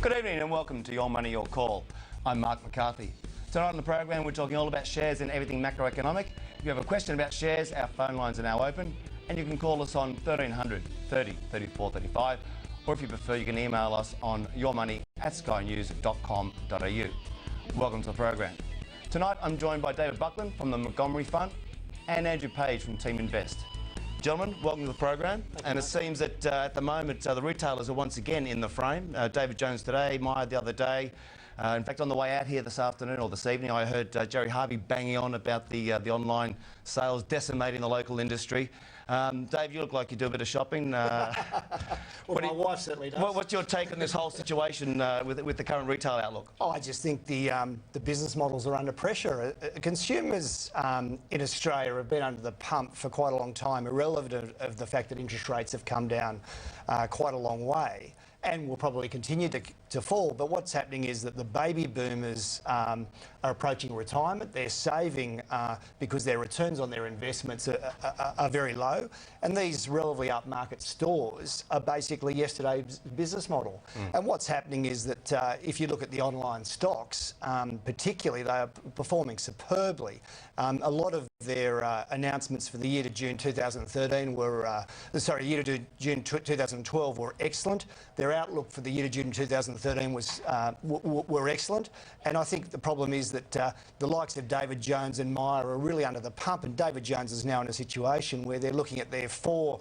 Good evening and welcome to Your Money, Your Call. I'm Mark McCarthy. Tonight on the program we're talking all about shares and everything macroeconomic. If you have a question about shares, our phone lines are now open and you can call us on 1300 30 34 35, or if you prefer you can email us on yourmoney@skynews.com.au. Welcome to the program. Tonight I'm joined by David Buckland from the Montgomery Fund and Andrew Page from Team Invest. Gentlemen, welcome to the program. And it seems that at the moment the retailers are once again in the frame. David Jones today, Myer the other day. In fact, on the way out here this afternoon or this evening, I heard Jerry Harvey banging on about the online sales decimating the local industry. Dave, you look like you do a bit of shopping. Well, my wife certainly does. What's your take on this whole situation with the current retail outlook? I just think the business models are under pressure. Consumers in Australia have been under the pump for quite a long time, irrelevant of the fact that interest rates have come down quite a long way and will probably continue to fall. But what's happening is that the baby boomers are approaching retirement. They're saving because their returns on their investments are very low. And these relatively upmarket stores are basically yesterday's business model. And what's happening is that if you look at the online stocks, particularly, they are performing superbly. A lot of their announcements for the year to June 2013 were, year to June 2012 were excellent. Their outlook for the year to June 2013 were excellent. And I think the problem is that the likes of David Jones and Myer are really under the pump, and David Jones is now in a situation where they're looking at their 4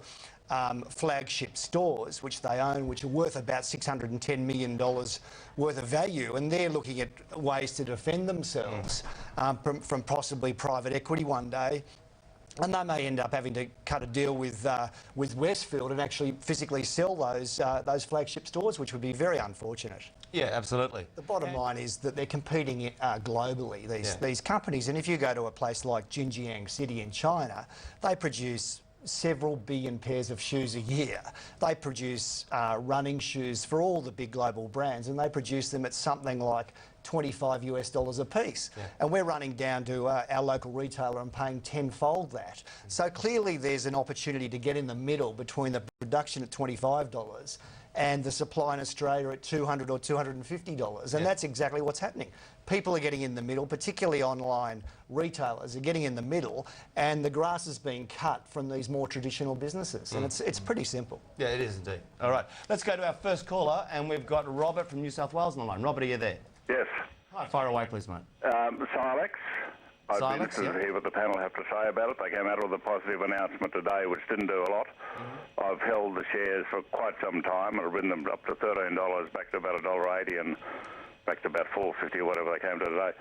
flagship stores which they own, which are worth about $610 million worth of value, and they're looking at ways to defend themselves from possibly private equity one day. And they may end up having to cut a deal with Westfield and actually physically sell those flagship stores, which would be very unfortunate. Yeah, absolutely. The bottom line is that they're competing globally, these companies. And if you go to a place like Jinjiang City in China, they produce several billion pairs of shoes a year. They produce running shoes for all the big global brands, and they produce them at something like $25 US a piece. And we're running down to our local retailer and paying tenfold that. So clearly there's an opportunity to get in the middle between the production at $25 and the supply in Australia at $200 or $250. And that's exactly what's happening. People are getting in the middle, particularly online retailers are getting in the middle, and the grass is being cut from these more traditional businesses. And it's pretty simple. Yeah, it is indeed. All right, let's go to our first caller, and we've got Robert from New South Wales on the line. Robert, are you there? Yes. Hi, fire away, please, mate. Silex. I'd be interested to hear what the panel have to say about it. They came out with a positive announcement today, which didn't do a lot. I've held the shares for quite some time, and I've ridden them up to $13, back to about $1.80, and back to about $4.50 or whatever they came to today.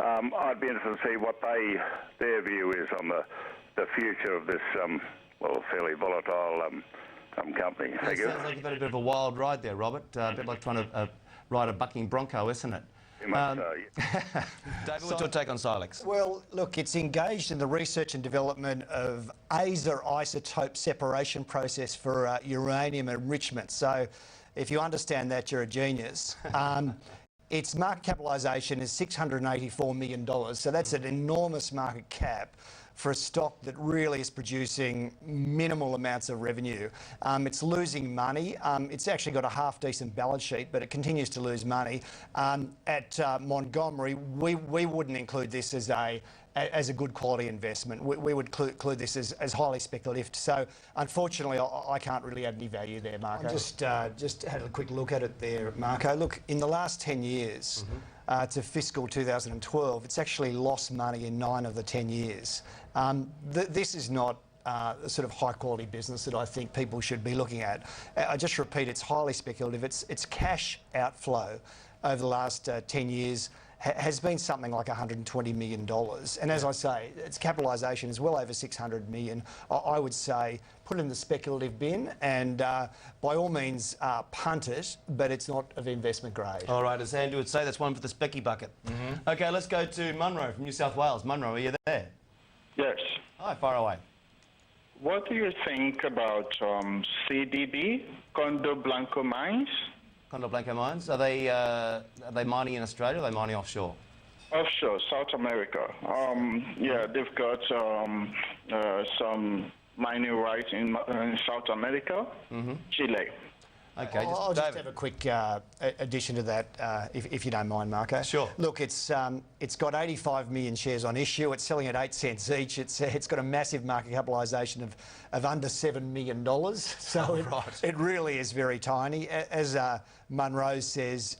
I'd be interested to see what their view is on the future of this, fairly volatile company. It sounds like you've had a bit of a wild ride there, Robert. A bit like trying to ride a bucking bronco, isn't it? David, what's your take on Silex? Well, look, it's engaged in the research and development of ASA isotope separation process for uranium enrichment. So if you understand that, you're a genius. Its market capitalisation is $684 million. So that's an enormous market cap for a stock that really is producing minimal amounts of revenue. It's losing money. It's actually got a half-decent balance sheet, but it continues to lose money. At Montgomery, we wouldn't include this as a good quality investment. We would include this as highly speculative. So unfortunately, I can't really add any value there, Marco. I just had a quick look at it there, Marco. Look, in the last 10 years, to fiscal 2012, it's actually lost money in 9 of the 10 years. This is not the sort of high quality business that I think people should be looking at. I just repeat, it's highly speculative. Its cash outflow over the last 10 years has been something like $120 million. And as I say, its capitalisation is well over $600 million. I would say put it in the speculative bin and by all means punt it, but it's not of investment grade. All right, as Andrew would say, that's one for the specky bucket. Okay, let's go to Munro from New South Wales. Munro, are you there? Yes. Hi, fire away. What do you think about CDB, Condor Blanco Mines? Condor Blanco Mines, are they mining in Australia or are they mining offshore? Offshore, South America. Yeah, they've got some mining rights in South America, Chile. Okay, I'll just David. have a quick addition to that, if you don't mind, Marco. Sure. Look, it's got 85 million shares on issue. It's selling at 8 cents each. It's got a massive market capitalisation of under $7 million. So it really is very tiny. As Munro says,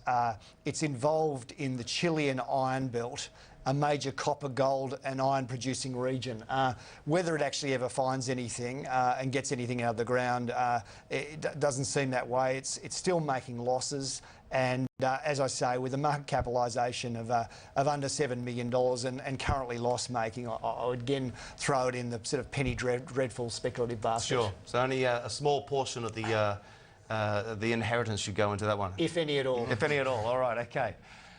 it's involved in the Chilean iron belt, a major copper, gold and iron producing region. Whether it actually ever finds anything and gets anything out of the ground, it doesn't seem that way. It's still making losses, and as I say, with a market capitalisation of under $7 million and currently loss making, I would again throw it in the sort of penny dreadful speculative basket. Sure. So only a small portion of the inheritance should go into that one. If any at all. If any at all. All right. Okay.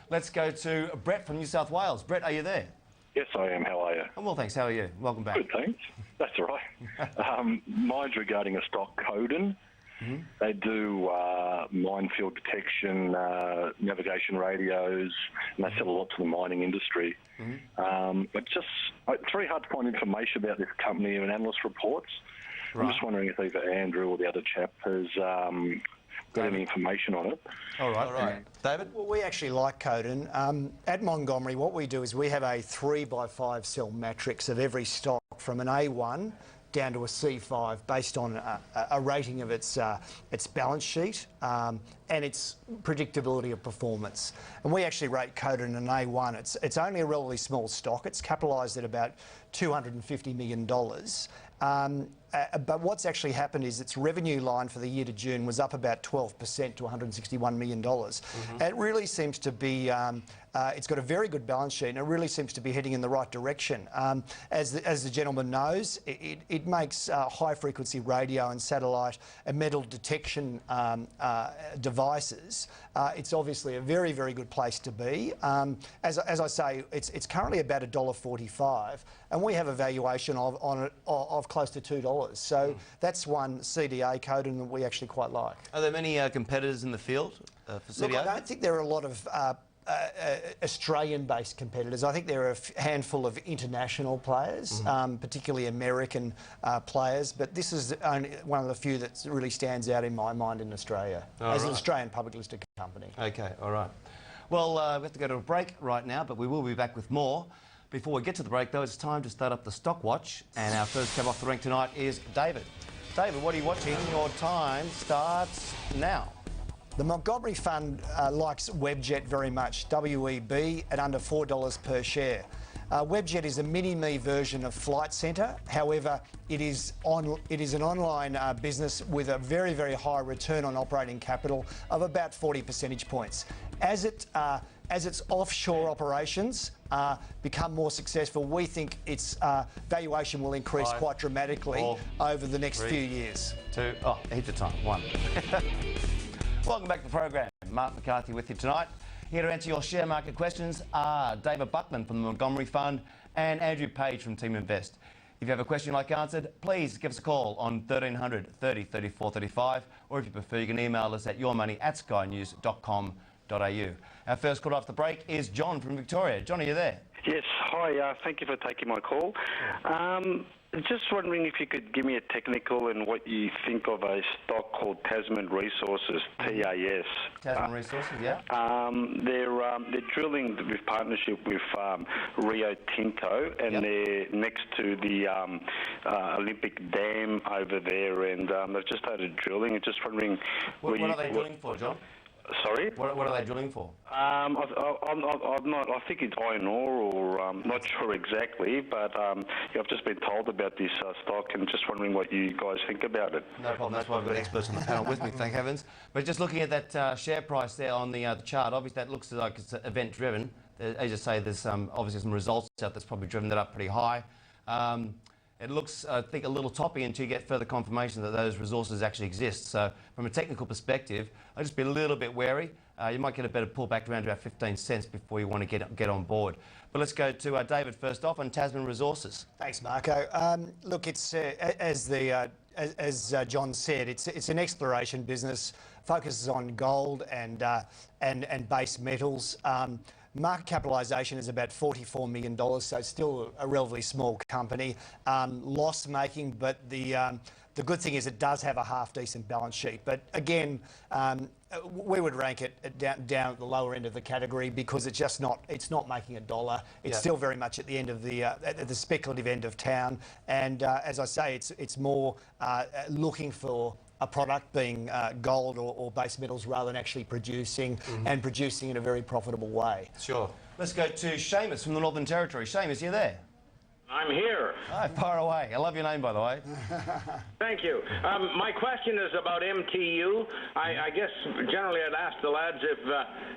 Let's go to Brett from New South Wales. Brett, are you there? Yes, I am. How are you? I'm well, thanks. How are you? Welcome back. Good, thanks. That's all right. Mine's regarding a stock, Codan. Mm-hmm. They do minefield detection, navigation radios, and they sell a lot to the mining industry. Mm-hmm. But it's very hard to find information about this company in analyst reports. Right. I'm just wondering if either Andrew or the other chap has got any information on it. All right. David? Well, we actually like Codan. At Montgomery, what we do is we have a 3x5 cell matrix of every stock from an A1 down to a C5 based on a rating of its balance sheet and its predictability of performance. And we actually rate Codan an A1. It's only a relatively small stock. It's capitalised at about $250 million. But what's actually happened is its revenue line for the year to June was up about 12% to $161 million. Mm-hmm. It really seems to be, it's got a very good balance sheet and it really seems to be heading in the right direction. As the gentleman knows, it makes high frequency radio and satellite and metal detection devices. It's obviously a very, very good place to be. As I say, it's currently about $1.45 and we have a valuation of close to $2. So that's one CDA Codan that we actually quite like. Are there many competitors in the field for CDA? Look, I don't think there are a lot of Australian-based competitors. I think there are a handful of international players, particularly American players, but this is only one of the few that really stands out in my mind in Australia as an Australian public listed company. Okay, all right. Well, we have to go to a break right now, but we will be back with more. Before we get to the break, though, it's time to start up the stock watch, and our first cab off the rank tonight is David. David, what are you watching? Your time starts now. The Montgomery Fund likes Webjet very much, WEB at under $4 per share. Webjet is a mini-me version of Flight Centre. However, it is an online business with a very, very high return on operating capital of about 40 percentage points. As its offshore operations become more successful, we think its valuation will increase quite dramatically over the next few years. Hit the time. 1. Welcome back to the program. Mark McCarthy with you tonight. Here to answer your share market questions are David Buckland from the Montgomery Fund and Andrew Page from Team Invest. If you have a question you'd like answered, please give us a call on 1300 30 34 35, or if you prefer, you can email us at yourmoney@skynews.com.au. Our first call after the break is John from Victoria. John, are you there? Yes, hi, thank you for taking my call. Just wondering if you could give me a technical and what you think of a stock called Tasman Resources, TAS. Tasman Resources, yeah. They're drilling with partnership with Rio Tinto, and they're next to the Olympic Dam over there, and they've just started drilling. I'm just wondering... What are they drilling for, John? Sorry? What are they drilling for? I'm not. I think it's iron ore, or I'm not sure exactly. But I've just been told about this stock, and just wondering what you guys think about it. No problem. That's why I've got experts on the panel with me. Thank heavens. But just looking at that share price there on the chart, obviously that looks like it's event driven. As you say, there's obviously some results out that's probably driven that up pretty high. It looks, I think, a little toppy until you get further confirmation that those resources actually exist. So from a technical perspective, I'd just be a little bit wary. You might get a better pullback around about 15 cents before you want to get on board. But let's go to David first off on Tasman Resources. Thanks, Marco. Look, it's as John said, it's an exploration business, focuses on gold and base metals. Market capitalisation is about $44 million, so it's still a relatively small company. Loss-making, but the the good thing is it does have a half-decent balance sheet. But again, we would rank it down at the lower end of the category because it's not making a dollar. It's still very much at the end of at the speculative end of town. And as I say, it's more looking for a product being gold or base metals rather than actually producing and producing in a very profitable way. Sure. Let's go to Seamus from the Northern Territory. Seamus, you there? I'm here. Oh, far away. I love your name, by the way. Thank you. My question is about MTU. I guess generally I'd ask the lads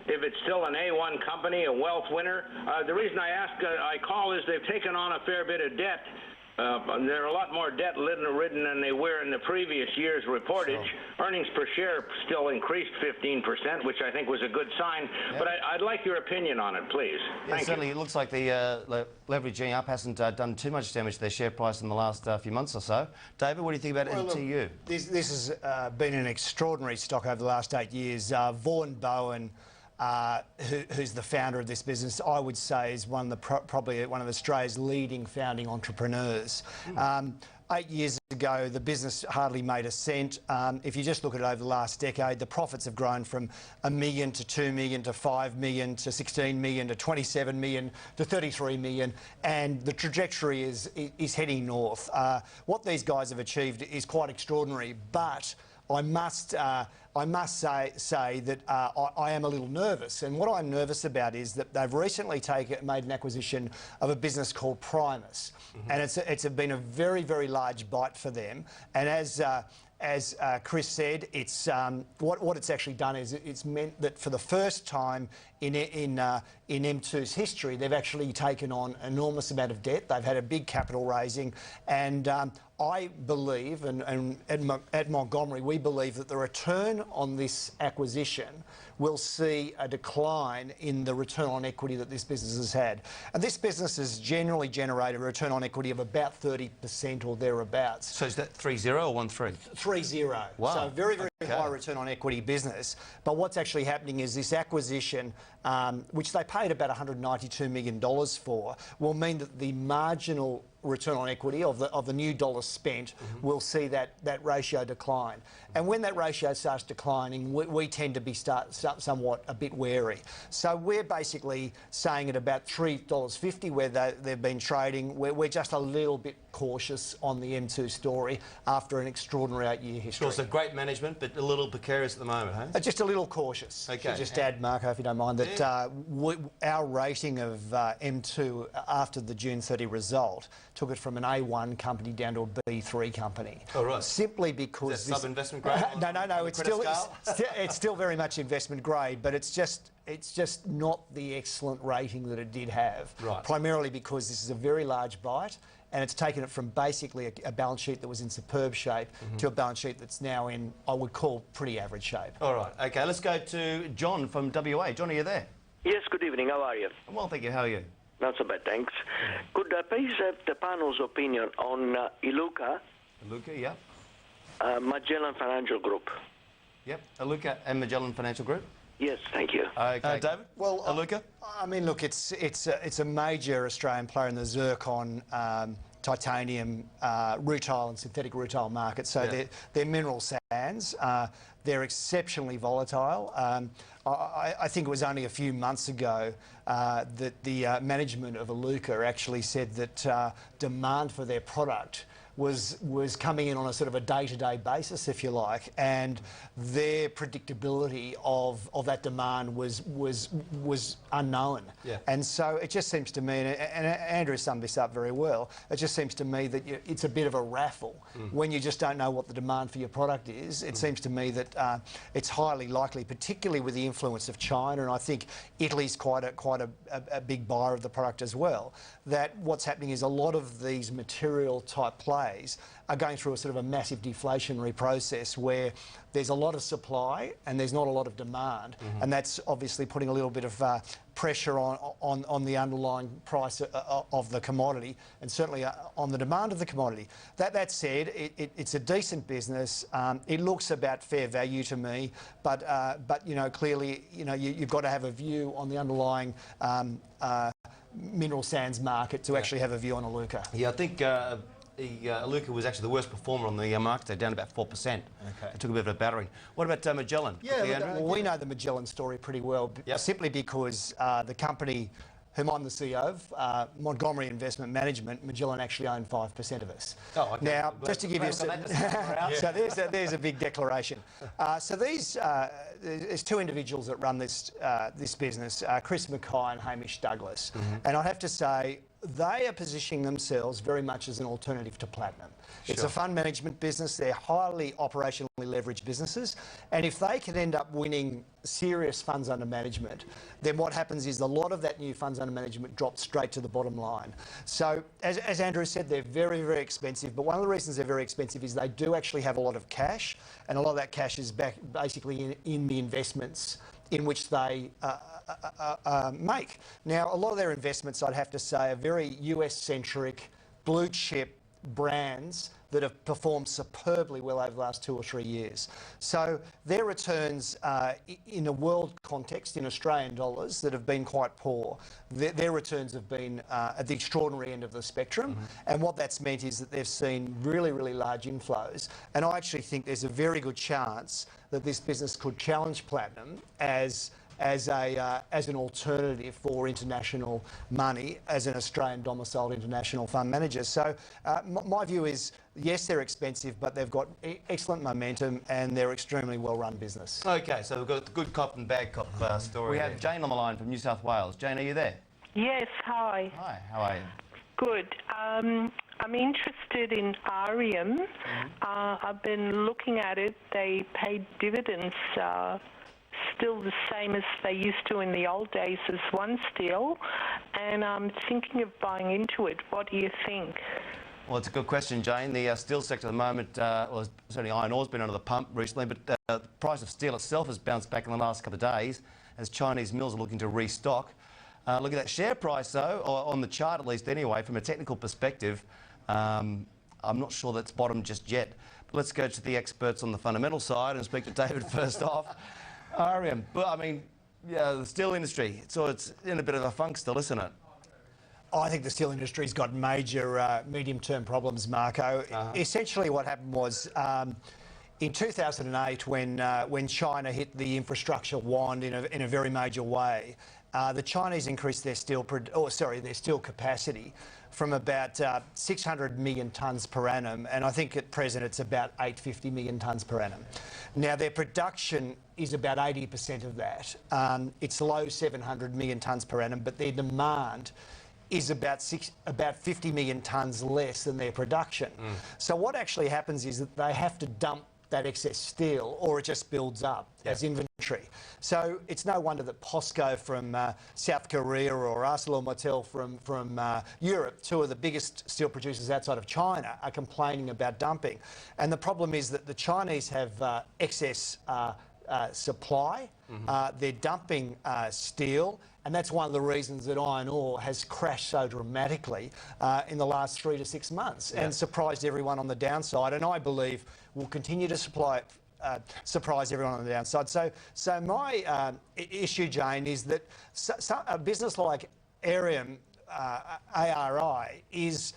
if it's still an A1 company, a wealth winner. The reason I call is they've taken on a fair bit of debt. They're a lot more debt-ridden than they were in the previous year's reportage. Sure. Earnings per share still increased 15%, which I think was a good sign. Yep. But I'd like your opinion on it, please. Yeah, certainly, it looks like the leveraging up hasn't done too much damage to their share price in the last few months or so. David, what do you think about MTU? Look, this has been an extraordinary stock over the last 8 years. Vaughan Bowen, who's the founder of this business, I would say is probably one of Australia's leading founding entrepreneurs. 8 years ago, the business hardly made a cent. If you just look at it over the last decade, the profits have grown from $1 million to $2 million to $5 million to $16 million to $27 million to $33 million, and the trajectory is heading north. What these guys have achieved is quite extraordinary, but I must say that I am a little nervous, and what I'm nervous about is that they've recently made an acquisition of a business called Primus, and it's been a very, very large bite for them. And as Chris said, it's what it's actually done is it's meant that for the first time in M2's history, they've actually taken on an enormous amount of debt. They've had a big capital raising, and I believe, and at Montgomery, we believe that the return on this acquisition will see a decline in the return on equity that this business has had. And this business has generally generated a return on equity of about 30% or thereabouts. So is that 3-0 or 1-3? 3-0. Wow. So very, very high return on equity business. But what's actually happening is this acquisition, which they paid about $192 million for, will mean that the marginal return on equity of the new dollars spent will see that ratio decline. And when that ratio starts declining, we tend to be somewhat a bit wary. So we're basically saying at about $3.50 where they've been trading. We're just a little bit cautious on the M2 story after an extraordinary 8-year history. So great management, but a little precarious at the moment, hey? Just a little cautious. Okay. Should just add, Marco, if you don't mind, that our rating of M2 after the June 30 result took it from an A1 company down to a B3 company. Oh, right. Simply because... Is that sub-investment grade? No, it's still very much investment grade, but it's just not the excellent rating that it did have. Right. Primarily because this is a very large bite, and it's taken it from basically a balance sheet that was in superb shape to a balance sheet that's now in, I would call, pretty average shape. All right, OK, let's go to John from WA. John, are you there? Yes, good evening. How are you? Well, thank you. How are you? Not so bad, thanks. Could I please have the panel's opinion on Iluka? Iluka, yeah. Magellan Financial Group. Yep, Iluka and Magellan Financial Group. Yes, thank you. Okay, David. Well, Iluka. I mean, look, it's a major Australian player in the zircon, titanium, rutile and synthetic rutile market. So they're mineral sands. They're exceptionally volatile. I think it was only a few months ago that the management of Iluka actually said that demand for their product was coming in on a sort of a day-to-day basis, if you like, and their predictability of that demand was unknown. Yeah. And so it just seems to me, and Andrew summed this up very well, it just seems to me that it's a bit of a raffle when you just don't know what the demand for your product is. It seems to me that it's highly likely, particularly with the influence of China, and I think Italy's quite a big buyer of the product as well, that what's happening is a lot of these material type plays are going through a sort of a massive deflationary process where there's a lot of supply and there's not a lot of demand, and that's obviously putting a little bit of pressure on the underlying price of the commodity, and certainly on the demand of the commodity. That said, it's a decent business. It looks about fair value to me, but you know, clearly, you know, you've got to have a view on the underlying mineral sands market to actually have a view on Iluka. Yeah, I think Iluka was actually the worst performer on the market today, down about 4%. Okay. It took a bit of a battering. What about Magellan? Yeah, well, we know the Magellan story pretty well, simply because the company whom I'm the CEO of, Montgomery Investment Management, Magellan actually own 5% of us. Oh, okay. Now, just to give you so there's a big declaration. So there's two individuals that run this business, Chris Mackay and Hamish Douglas. And I'd have to say, they are positioning themselves very much as an alternative to Platinum. It's a fund management business. They're highly operationally leveraged businesses. And if they can end up winning serious funds under management, then what happens is a lot of that new funds under management drops straight to the bottom line. So as Andrew said, they're very, very expensive. But one of the reasons they're very expensive is they do actually have a lot of cash. And a lot of that cash is basically in the investments in which they make. Now, a lot of their investments, I'd have to say, are very US-centric, blue-chip brands that have performed superbly well over the last 2 or 3 years. So their returns in a world context, in Australian dollars, that have been quite poor, their returns have been at the extraordinary end of the spectrum. And what that's meant is that they've seen really, really large inflows. And I actually think there's a very good chance that this business could challenge Platinum as an alternative for international money, as an Australian domiciled international fund manager. So my view is, yes, they're expensive, but they've got excellent momentum and they're extremely well-run business. Okay, so we've got the good cop and bad cop story. We have Jane on the line from New South Wales. Jane, are you there? Yes, hi. Hi, how are you? Good. I'm interested in Arrium. I've been looking at it. They paid dividends still the same as they used to in the old days as One Steel, and I'm thinking of buying into it. What do you think? Well, it's a good question, Jane. The steel sector at the moment, well, certainly iron ore's been under the pump recently, but the price of steel itself has bounced back in the last couple of days as Chinese mills are looking to restock. Look at that share price, though, or on the chart at least anyway, from a technical perspective. I'm not sure that's bottomed just yet. But let's go to the experts on the fundamental side and speak to David first off. Arrium, but I mean, yeah, the steel industry, so it's in a bit of a funk still, isn't it? I think the steel industry's got major medium-term problems, Marco. Essentially what happened was in 2008, when China hit the infrastructure wand in a very major way, the Chinese increased their steel capacity from about 600 million tonnes per annum, and I think at present it's about 850 million tonnes per annum. Now, their production is about 80% of that. It's low 700 million tonnes per annum, but their demand is about 50 million tonnes less than their production. So what actually happens is that they have to dump that excess steel, or it just builds up as inventory. So it's no wonder that POSCO from South Korea or ArcelorMittal from Europe, two of the biggest steel producers outside of China, are complaining about dumping. And the problem is that the Chinese have excess supply. They're dumping steel, and that's one of the reasons that iron ore has crashed so dramatically in the last 3 to 6 months and surprised everyone on the downside, and I believe will continue to surprise everyone on the downside. So my issue, Jane, is that a business like Arrium, ARI, is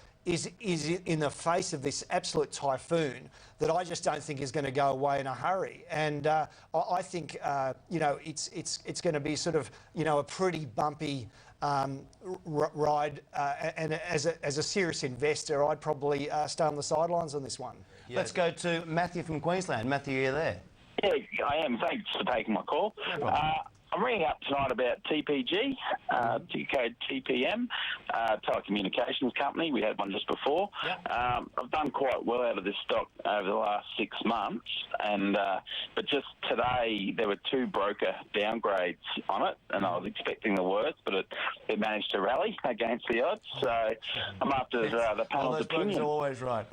in the face of this absolute typhoon that I just don't think is going to go away in a hurry. And I think it's going to be sort of a pretty bumpy ride. And as a serious investor, I'd probably stay on the sidelines on this one. Let's go to Matthew from Queensland. Matthew, are you there? Yeah, I am. Thanks for taking my call. No I'm ringing up tonight about TPG, code TPM, Telecommunications company. We had one just before. I've done quite well out of this stock over the last 6 months, and but just today there were 2 broker downgrades on it, and I was expecting the worst, but it managed to rally against the odds. So I'm after the panel's opinion. Those are always right.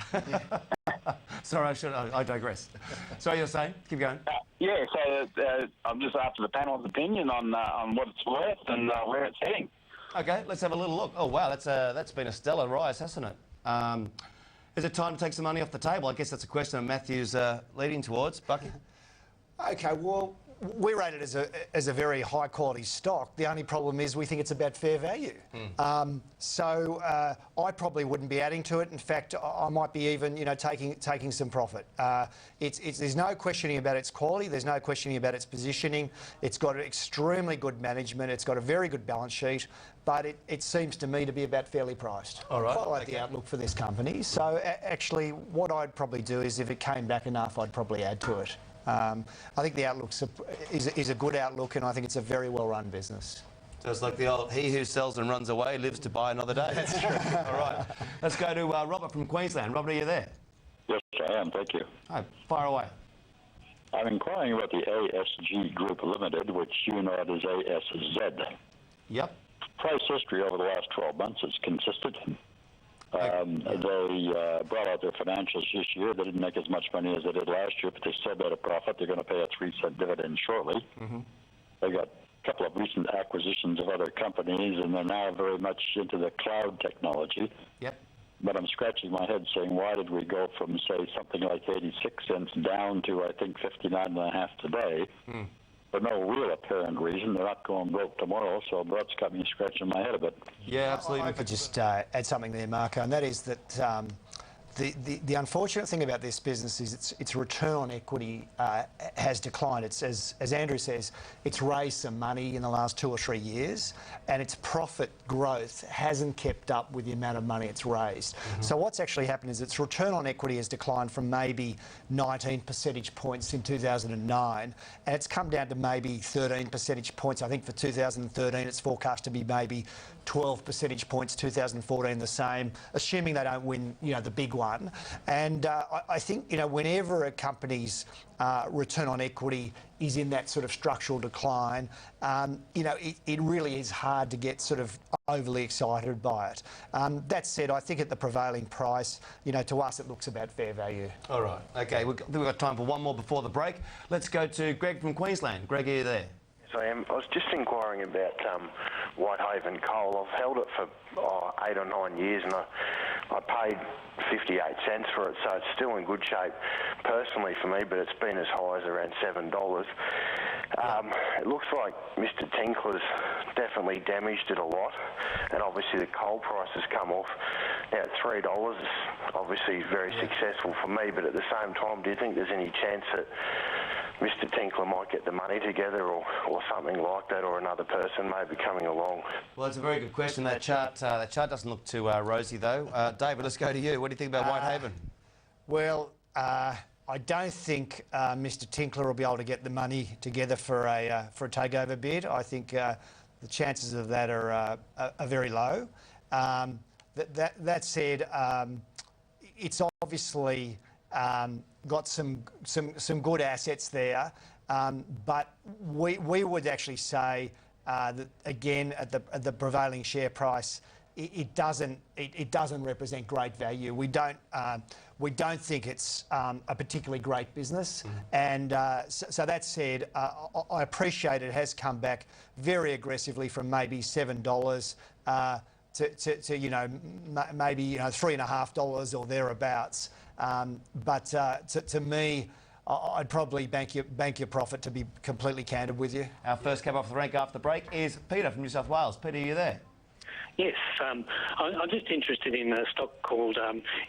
Sorry, I digress. Sorry, you're saying? Keep going. So I'm just after the panel's opinion on what it's worth and where it's heading. Okay, let's have a little look. Oh wow, that's been a stellar rise, hasn't it? Is it time to take some money off the table? I guess that's a question that Matthew's leading towards. Bucky? Okay, well, we rate it as a very high quality stock. The only problem is we think it's about fair value. So I probably wouldn't be adding to it. In fact, I might be even, taking some profit. There's no questioning about its quality. There's no questioning about its positioning. It's got extremely good management. It's got a very good balance sheet. But it seems to me to be about fairly priced. All right. I quite like the outlook for this company. So actually, what I'd probably do is, if it came back enough, I'd probably add to it. I think the outlook is a good outlook, and I think it's a very well-run business. So it's like the old, he who sells and runs away lives to buy another day. That's true. All right. Let's go to Robert from Queensland. Robert, are you there? Yes, I am. Thank you. Oh, fire away. I'm inquiring about the ASG Group Limited, which you know as ASZ. Yep. Price history over the last 12 months is consistent. They brought out their financials this year. They didn't make as much money as they did last year, but they still made a profit. They're going to pay a 3-cent dividend shortly. They got a couple of recent acquisitions of other companies, and they're now very much into the cloud technology. Yep. But I'm scratching my head saying, why did we go from, say, something like 86 cents down to, I think, 59.5 today? For no real apparent reason. They're not going broke tomorrow, so that's got me scratching my head a bit. Yeah, absolutely. I could just add something there, Marco, and that is that the unfortunate thing about this business is its return on equity has declined. It's, as Andrew says, it's raised some money in the last 2 or 3 years, and its profit growth hasn't kept up with the amount of money it's raised. So what's actually happened is its return on equity has declined from maybe 19 percentage points in 2009, and it's come down to maybe 13 percentage points. I think for 2013 it's forecast to be maybe 12 percentage points, 2014 the same, assuming they don't win, the big one. And I think, whenever a company's return on equity is in that sort of structural decline, it really is hard to get sort of overly excited by it. That said, I think at the prevailing price, to us it looks about fair value. All right. Okay, we've got time for one more before the break. Let's go to Greg from Queensland. Greg, are you there? I am. I was just inquiring about Whitehaven Coal. I've held it for 8 or 9 years, and I paid 58 cents for it, so it's still in good shape personally for me, but it's been as high as around $7. It looks like Mr. Tinkler's definitely damaged it a lot, and obviously the coal price has come off. Now at $3, it's obviously very successful for me, but at the same time, do you think there's any chance that Mr. Tinkler might get the money together or something like that, or another person maybe coming along? Well, it's a very good question. That chart doesn't look too rosy, though. David, let's go to you. What do you think about Whitehaven? Well, I don't think Mr. Tinkler will be able to get the money together for a takeover bid. I think the chances of that are very low. That said, it's obviously got some good assets there, but we would actually say that again at the prevailing share price, it doesn't represent great value. We don't think it's a particularly great business, and so that said, I appreciate it has come back very aggressively from maybe $7 to maybe $3.50 or thereabouts. But to me, I'd probably bank your profit, to be completely candid with you. Our first cab off the rank after the break is Peter from New South Wales. Peter, are you there? Yes, I'm just interested in a stock called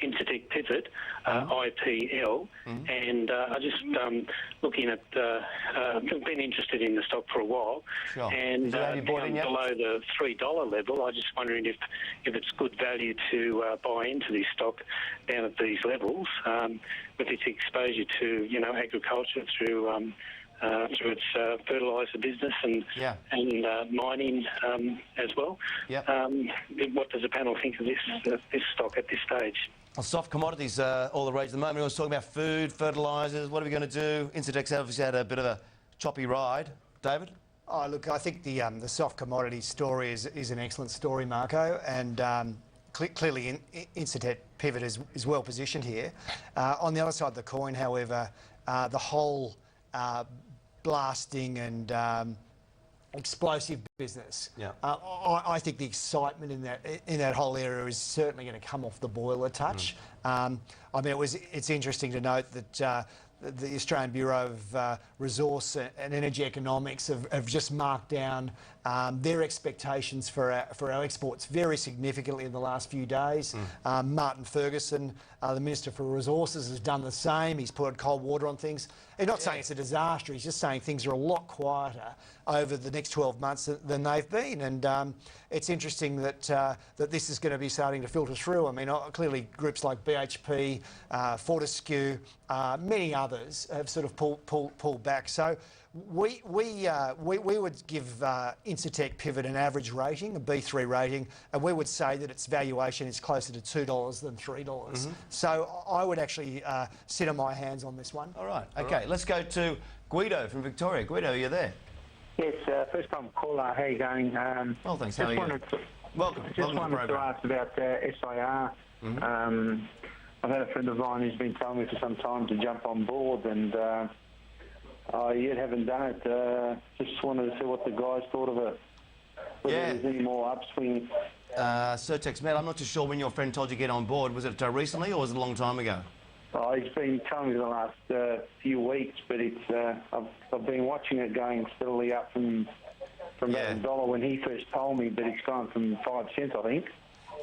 Incitec Pivot, IPL, and I just looking at, been interested in the stock for a while, and down below the $3 level. I'm just wondering if it's good value to buy into this stock down at these levels, with its exposure to agriculture through its fertiliser business and mining as well. What does the panel think of this stock at this stage? Well, soft commodities all the rage at the moment. We were talking about food, fertilisers. What are we going to do? Incitec's obviously had a bit of a choppy ride. David? Oh, look, I think the soft commodity story is an excellent story, Marco, and clearly Incitec Pivot is well positioned here. On the other side of the coin, however, the whole blasting and explosive business. I think the excitement in that whole area is certainly going to come off the boil a touch. I mean, it's interesting to note that the Australian Bureau of Resource and Energy Economics have just marked down their expectations for our exports very significantly in the last few days. Martin Ferguson, the Minister for Resources, has done the same. He's poured cold water on things. He's not saying it's a disaster, he's just saying things are a lot quieter over the next 12 months than they've been. And it's interesting that that this is going to be starting to filter through. I mean, clearly groups like BHP, Fortescue, many others have sort of pulled back. So we would give Incitec Pivot an average rating, a B3 rating, and we would say that its valuation is closer to $2 than $3. So I would actually sit on my hands on this one. All right. Okay, let's go to Guido from Victoria. Guido, are you there? Yes, first time caller. How are you going? Well, thanks. How are you? Welcome. Just wanted to ask about SIR. I've had a friend of mine who's been telling me for some time to jump on board, and I yet haven't done it. Just wanted to see what the guys thought of it. Whether there's any more upswing. Certex, Matt, I'm not too sure when your friend told you to get on board. Was it recently or was it a long time ago? He's been telling me the last few weeks, but it's I've been watching it going steadily up from about $1 when he first told me, but it's gone from 5 cents, I think.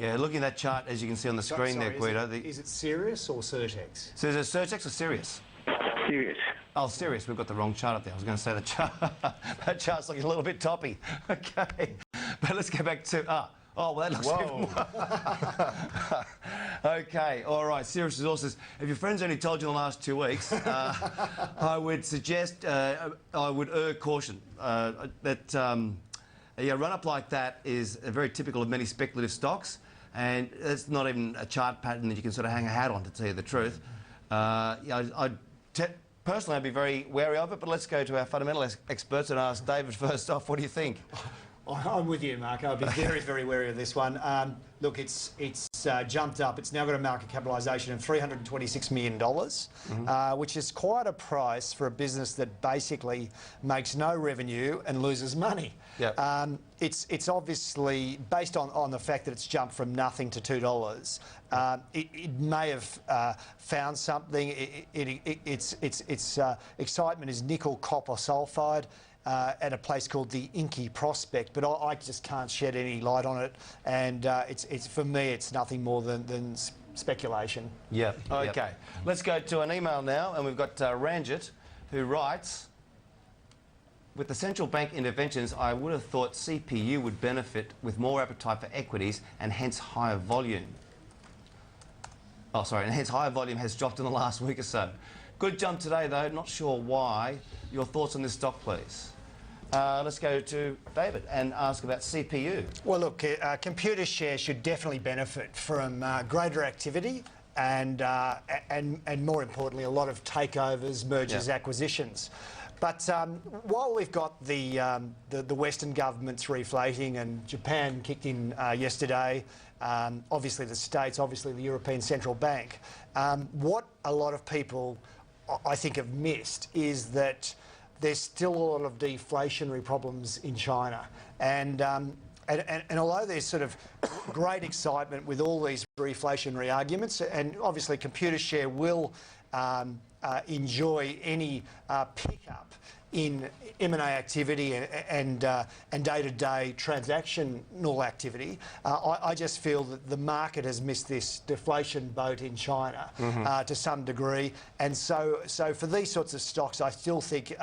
Yeah, looking at that chart, as you can see on the screen there, Guido. Is it Sirius or Certex? So is it Certex or Sirius? Sirius. Oh, Sirius. We've got the wrong chart up there. I was going to say the chart. That chart's looking a little bit toppy. Okay. But let's go back to... Oh, well, that looks even more. Okay, all right, Sirius Resources. If your friends only told you in the last 2 weeks, I would suggest, I would urge caution that a run-up like that is very typical of many speculative stocks, and it's not even a chart pattern that you can sort of hang a hat on, to tell you the truth. Personally, I'd be very wary of it, but let's go to our fundamental experts and ask David first off, what do you think? I'm with you, Mark. I'd be very, very wary of this one. Look, it's jumped up. It's now got a market capitalisation of $326 million, which is quite a price for a business that basically makes no revenue and loses money. Yep. It's obviously, based on the fact that it's jumped from nothing to $2, it may have found something. Its excitement is nickel copper sulphide. At a place called the Inky Prospect, but I just can't shed any light on it, and it's for me it's nothing more than speculation. Yeah. Okay. Let's go to an email now, and we've got Ranjit, who writes, with the central bank interventions, I would have thought CPU would benefit with more appetite for equities and hence higher volume. Oh, sorry, and hence higher volume has dropped in the last week or so. Good jump today, though. Not sure why. Your thoughts on this stock, please. Let's go to David and ask about CPU. Well, look, computer shares should definitely benefit from greater activity and more importantly, a lot of takeovers, mergers, acquisitions. But while we've got the Western governments reflating and Japan kicked in yesterday, obviously the States, obviously the European Central Bank, what a lot of people I think have missed is that there's still a lot of deflationary problems in China, and although there's sort of great excitement with all these reflationary arguments, and obviously computer share will enjoy any pickup in M&A activity and day-to-day transactional activity, I just feel that the market has missed this deflation boat in China to some degree, and so for these sorts of stocks, I still think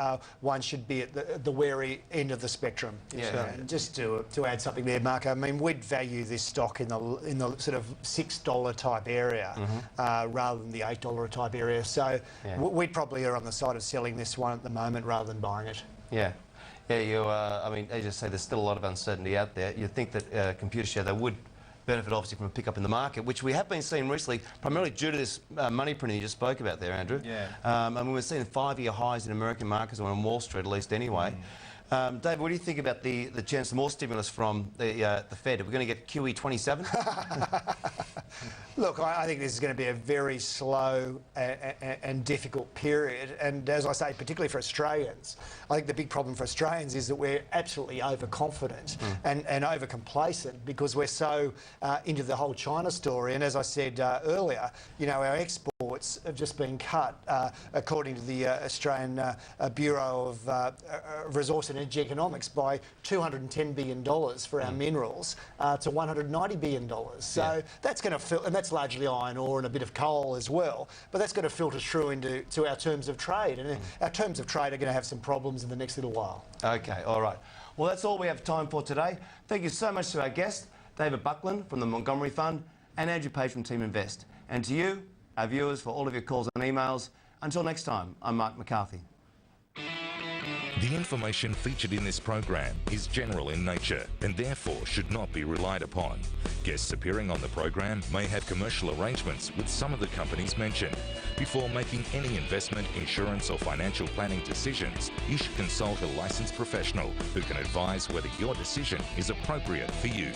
one should be at the wary end of the spectrum. And just to add something there, Mark, I mean we'd value this stock in the sort of $6 type area rather than the $8 type area. So we'd probably are on the side of selling this one at the moment rather than buying it. Yeah, I mean, as you say, there's still a lot of uncertainty out there. You think that computer share, they would benefit obviously from a pickup in the market, which we have been seeing recently, primarily due to this money printing you just spoke about there, Andrew. I mean, we're seeing 5-year highs in American markets or on Wall Street at least anyway. David, what do you think about the chance of more stimulus from the Fed? Are we going to get QE27? Look, I think this is going to be a very slow and difficult period. And as I say, particularly for Australians, I think the big problem for Australians is that we're absolutely overconfident and overcomplacent because we're so into the whole China story. And as I said earlier, you know, our exports have just been cut, according to the Australian Bureau of Resource and Energy Economics, by $210 billion for our minerals to $190 billion. So that's going to and that's largely iron ore and a bit of coal as well, but that's going to filter through into our terms of trade, and our terms of trade are going to have some problems in the next little while. Okay, all right. Well, that's all we have time for today. Thank you so much to our guest, David Buckland from the Montgomery Fund, and Andrew Page from Team Invest. And to you, our viewers, for all of your calls and emails. Until next time, I'm Mark McCarthy. The information featured in this program is general in nature and therefore should not be relied upon. Guests appearing on the program may have commercial arrangements with some of the companies mentioned. Before making any investment, insurance or financial planning decisions, you should consult a licensed professional who can advise whether your decision is appropriate for you.